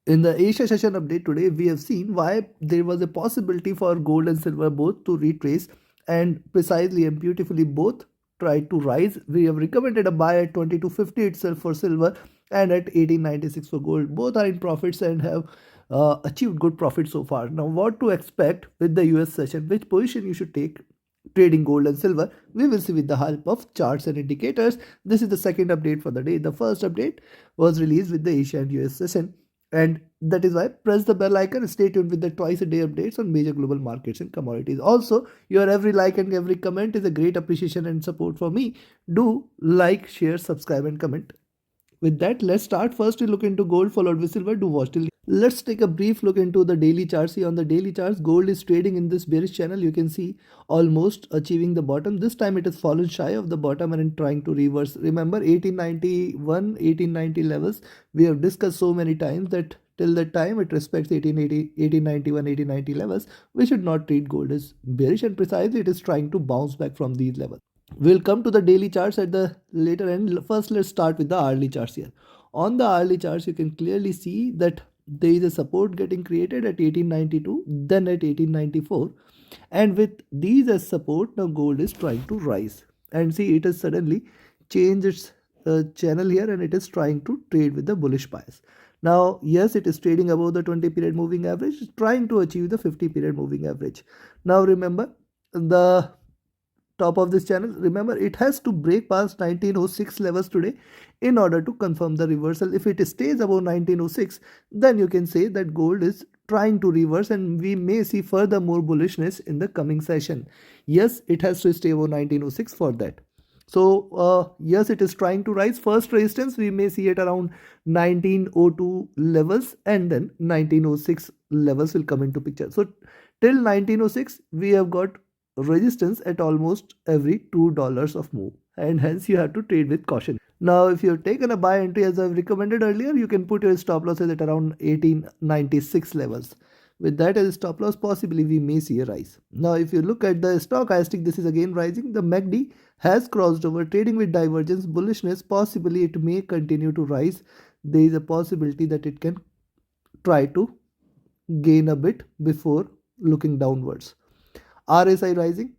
In the Asia session update today, we have seen why there was a possibility for gold and silver both to retrace, and precisely and beautifully both tried to rise. We have recommended a buy at 2250 itself for silver and at 1896 for gold. Both are in profits and have achieved good profit so far. Now, what to expect with the US session? Which position you should take trading gold and silver? We will see with the help of charts and indicators. This is the second update for the day. The first update was released with the Asia and US session, and that is why press the bell icon. Stay tuned with the twice a day updates on major global markets and commodities. Also, your every like and every comment is a great appreciation and support for me. Do like, share, subscribe and comment. With that, let's start. First, we look into gold followed with silver. Do watch till. Let's take a brief look into the daily charts. See, on the daily charts, gold is trading in this bearish channel. You can see almost achieving the bottom. This time it has fallen shy of the bottom and trying to reverse. Remember 1891, 1890 levels. We have discussed so many times that till that time it respects 1880, 1891, 1890 levels. We should not treat gold as bearish, and precisely it is trying to bounce back from these levels. We'll come to the daily charts at the later end. First, let's start with the hourly charts here. On the hourly charts, you can clearly see that there is a support getting created at 1892, then at 1894. And with these as support, now gold is trying to rise. And see, it has suddenly changed its channel here and it is trying to trade with the bullish bias. Now, yes, it is trading above the 20 period moving average, trying to achieve the 50 period moving average. Now, remember, the top of this channel, remember it has to break past 1906 levels today in order to confirm the reversal. If it stays above 1906, then you can say that gold is trying to reverse and we may see further more bullishness in the coming session. Yes, it has to stay above 1906 for that. So yes, it is trying to rise. First resistance we may see it around 1902 levels, and then 1906 levels will come into picture. So till 1906 we have got resistance at almost every $2 of move, and hence you have to trade with caution. Now, if you've taken a buy entry as I've recommended earlier, you can put your stop losses at around 1896 levels. With that as a stop loss, possibly we may see a rise. Now, if you look at the stochastic, this is again rising. The MACD has crossed over, trading with divergence, bullishness. Possibly it may continue to rise. There is a possibility that it can try to gain a bit before looking downwards. RSI rising,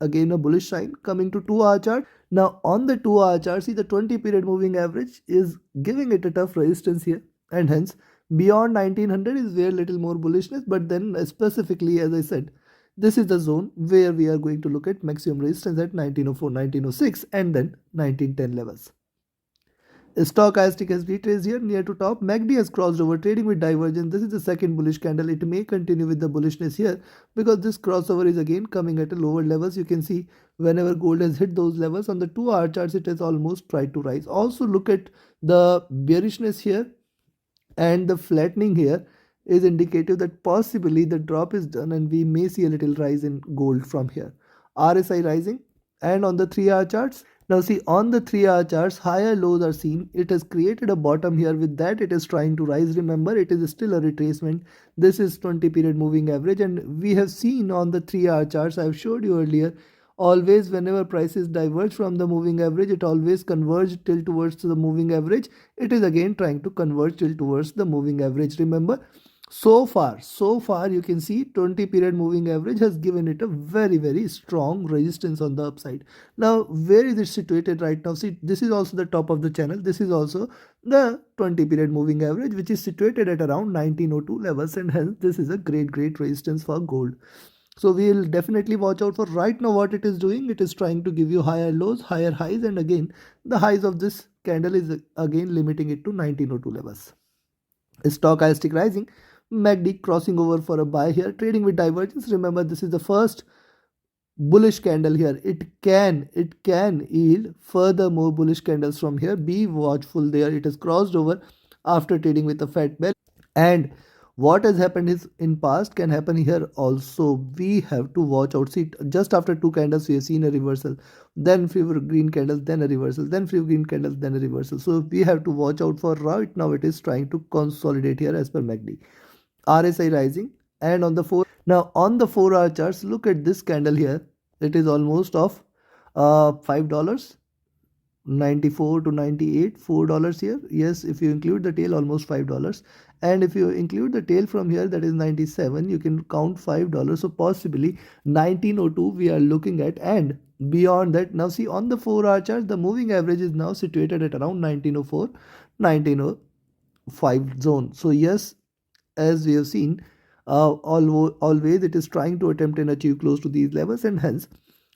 again a bullish sign. Coming to 2-hour chart. Now on the 2-hour chart, see the 20 period moving average is giving it a tough resistance here, and hence beyond 1900 is where little more bullishness, but then specifically as I said, this is the zone where we are going to look at maximum resistance at 1904, 1906 and then 1910 levels. Stochastic has retraced here near to top. MACD has crossed over, trading with divergence. This is the second bullish candle. It may continue with the bullishness here because this crossover is again coming at a lower levels. You can see whenever gold has hit those levels on the 2-hour charts, it has almost tried to rise. Also look at the bearishness here, and the flattening here is indicative that possibly the drop is done and we may see a little rise in gold from here. RSI rising, and on the 3-hour charts, now see on the 3-hour charts, higher lows are seen. It has created a bottom here. With that, it is trying to rise. Remember, it is still a retracement. This is 20 period moving average, and we have seen on the 3-hour charts, I have showed you earlier, always whenever prices diverge from the moving average, it always converges till towards the moving average. It is again trying to converge till towards the moving average. Remember, so far you can see 20 period moving average has given it a very strong resistance on the upside. Now where is it situated right now? See, this is also the top of the channel. This is also the 20 period moving average, which is situated at around 1902 levels, and hence this is a great resistance for gold. So we'll definitely watch out for. Right now what it is doing, it is trying to give you higher lows, higher highs, and again the highs of this candle is again limiting it to 1902 levels. Stochastic rising, MACD crossing over for a buy here, trading with divergence. Remember, this is the first bullish candle here. It can yield further more bullish candles from here. Be watchful there. It has crossed over after trading with a fat belly, and what has happened is in past can happen here also. We have to watch out. See, just after 2 candles we have seen a reversal, then few green candles, then a reversal, then few green candles, then a reversal. So we have to watch out for. Right now it is trying to consolidate here as per MACD. RSI rising, and on the 4-hour charts, look at this candle here. It is almost of $5. 94 to 98, $4 here. Yes, if you include the tail, almost $5. And if you include the tail from here, that is 97, you can count $5. So possibly 1902 we are looking at. And beyond that, now see on the 4-hour chart, the moving average is now situated at around 1904, 1905 zone. So yes, as we have seen, always it is trying to attempt and achieve close to these levels, and hence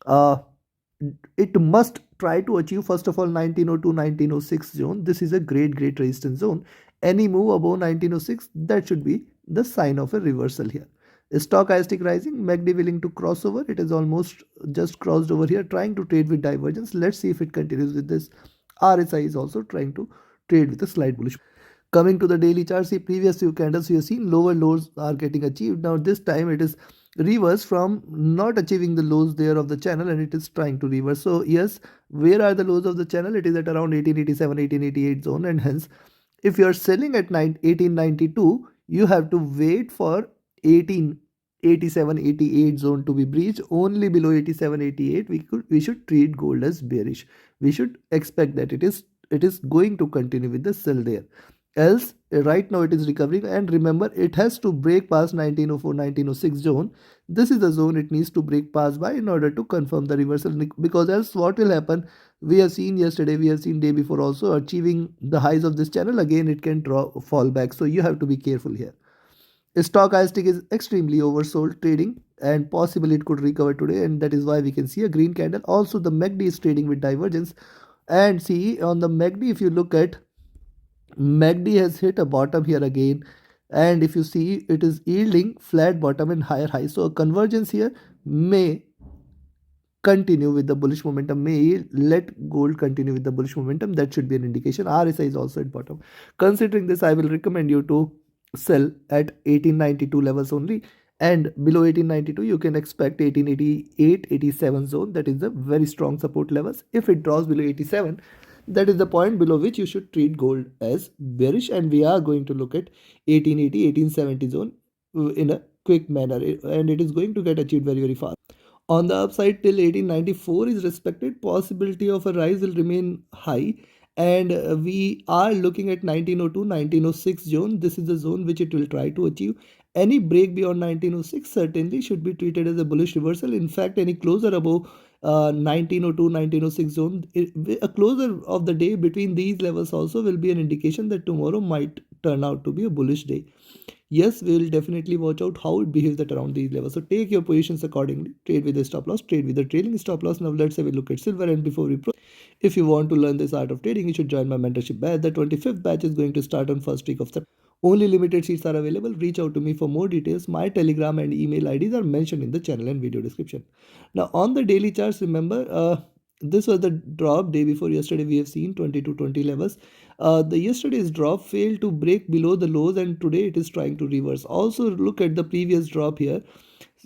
uh, it must try to achieve first of all 1902 1906 zone. This is a great resistance zone. Any move above 1906, that should be the sign of a reversal here. Stochastic rising, MACD willing to cross over. It is almost just crossed over here, trying to trade with divergence. Let's see if it continues with this. RSI is also trying to trade with a slight bullish. Coming to the daily chart, see previous few candles you have seen lower lows are getting achieved. Now this time it is reverse from not achieving the lows there of the channel, and it is trying to reverse. So yes, where are the lows of the channel? It is at around 1887, 1888 zone, and hence if you are selling at 1892, you have to wait for 1887, 88 zone to be breached. Only below 87, 88 we should treat gold as bearish. We should expect that it is going to continue with the sell there. Else right now it is recovering, and remember it has to break past 1904 1906 zone. This is the zone it needs to break past by in order to confirm the reversal, because else what will happen, we have seen yesterday, we have seen day before also, achieving the highs of this channel again it can fall back. So you have to be careful here. Stochastic is extremely oversold trading, and possibly it could recover today, and that is why we can see a green candle. Also the MACD is trading with divergence, and see on the MACD, if you look at MACD has hit a bottom here again, and if you see it is yielding flat bottom and higher high. So a convergence here may continue with the bullish momentum, may let gold continue with the bullish momentum. That should be an indication. RSI is also at bottom. Considering this, I will recommend you to sell at 1892 levels only, and below 1892 you can expect 1888, 87 zone. That is the very strong support levels. If it draws below 87, that is the point below which you should treat gold as bearish, and we are going to look at 1880, 1870 zone in a quick manner, and it is going to get achieved very fast. On the upside, till 1894 is respected, possibility of a rise will remain high, and we are looking at 1902 1906 zone. This is the zone which it will try to achieve. Any break beyond 1906 certainly should be treated as a bullish reversal. In fact, any closer above 1902 1906 zone, a closer of the day between these levels also will be an indication that tomorrow might turn out to be a bullish day. Yes, we will definitely watch out how it behaves at around these levels. So take your positions accordingly. Trade with a stop loss, trade with a trailing stop loss. Now let's have a look at silver. And before we proceed, if you want to learn this art of trading, you should join my mentorship batch. The 25th batch is going to start on first week of September. Only limited seats are available. Reach out to me for more details. My Telegram and email IDs are mentioned in the channel and video description. Now on the daily charts, remember this was the drop day before yesterday. We have seen 2220 levels. The yesterday's drop failed to break below the lows, and today it is trying to reverse. Also look at the previous drop here.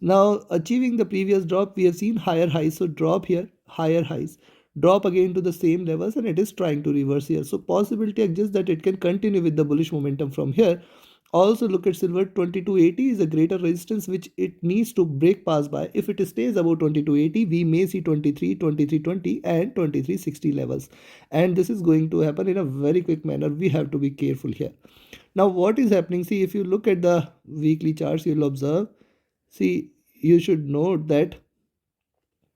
Now achieving the previous drop, we have seen higher highs. So drop here, higher highs, drop again to the same levels, and it is trying to reverse here. So possibility exists that it can continue with the bullish momentum from here. Also look at silver. 2280 is a greater resistance which it needs to break past by. If it stays above 2280, we may see 23, 2320 and 2360 levels, and this is going to happen in a very quick manner. We have to be careful here. Now what is happening, see if you look at the weekly charts, you'll observe, see you should note that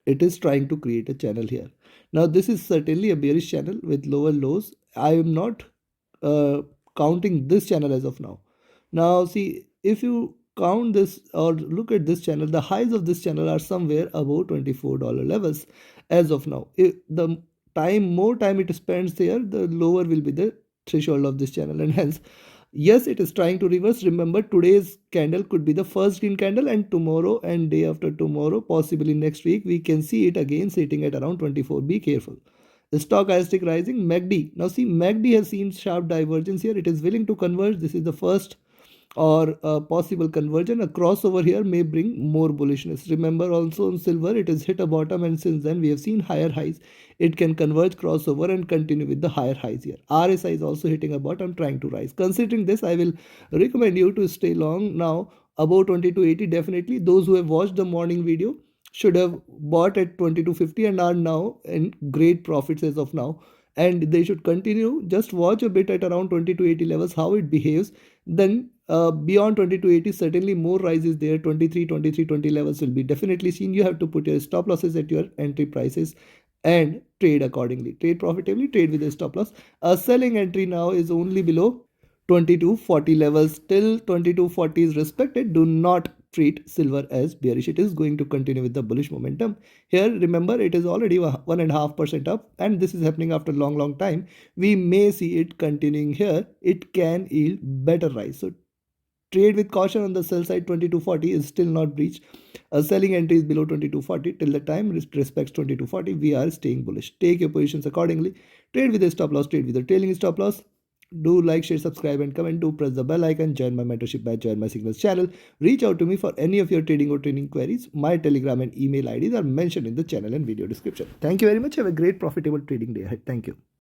it is trying to create a channel here. Now this is certainly a bearish channel with lower lows. I am not counting this channel as of now. Now see, if you count this or look at this channel, the highs of this channel are somewhere above $24 levels as of now. If the more time it spends there, the lower will be the threshold of this channel, and hence yes, it is trying to reverse. Remember, today's candle could be the first green candle, and tomorrow and day after tomorrow, possibly next week, we can see it again sitting at around 24. Be careful. The stochastic rising, MACD. Now see, MACD has seen sharp divergence here. It is willing to converge. This is the first or a possible conversion. A crossover here may bring more bullishness. Remember also on silver, it has hit a bottom, and since then we have seen higher highs. It can converge, crossover and continue with the higher highs here. RSI is also hitting a bottom, trying to rise. Considering this, I will recommend you to stay long now above 2280. Definitely those who have watched the morning video should have bought at 2250 and are now in great profits as of now. and they should continue. Just watch a bit at around 2280 levels how it behaves. Then beyond 2280 certainly more rise is there. 2320 levels will be definitely seen. You have to put your stop losses at your entry prices and trade accordingly. Trade profitably, trade with a stop loss. A selling entry now is only below 2240 levels. Till 2240 is respected, do not treat silver as bearish. It is going to continue with the bullish momentum. Here, remember, it is already 1.5% up, and this is happening after a long time. We may see it continuing here. It can yield better rise. So trade with caution on the sell side. 2240 is still not breached. A selling entry is below 2240. Till the time it respects 2240, we are staying bullish. Take your positions accordingly. Trade with a stop loss, trade with a trailing stop loss. Do like, share, subscribe, and comment. Do press the bell icon. Join my mentorship batch, join my signals channel. Reach out to me for any of your trading or training queries. My Telegram and email IDs are mentioned in the channel and video description. Thank you very much. Have a great profitable trading day ahead. Thank you.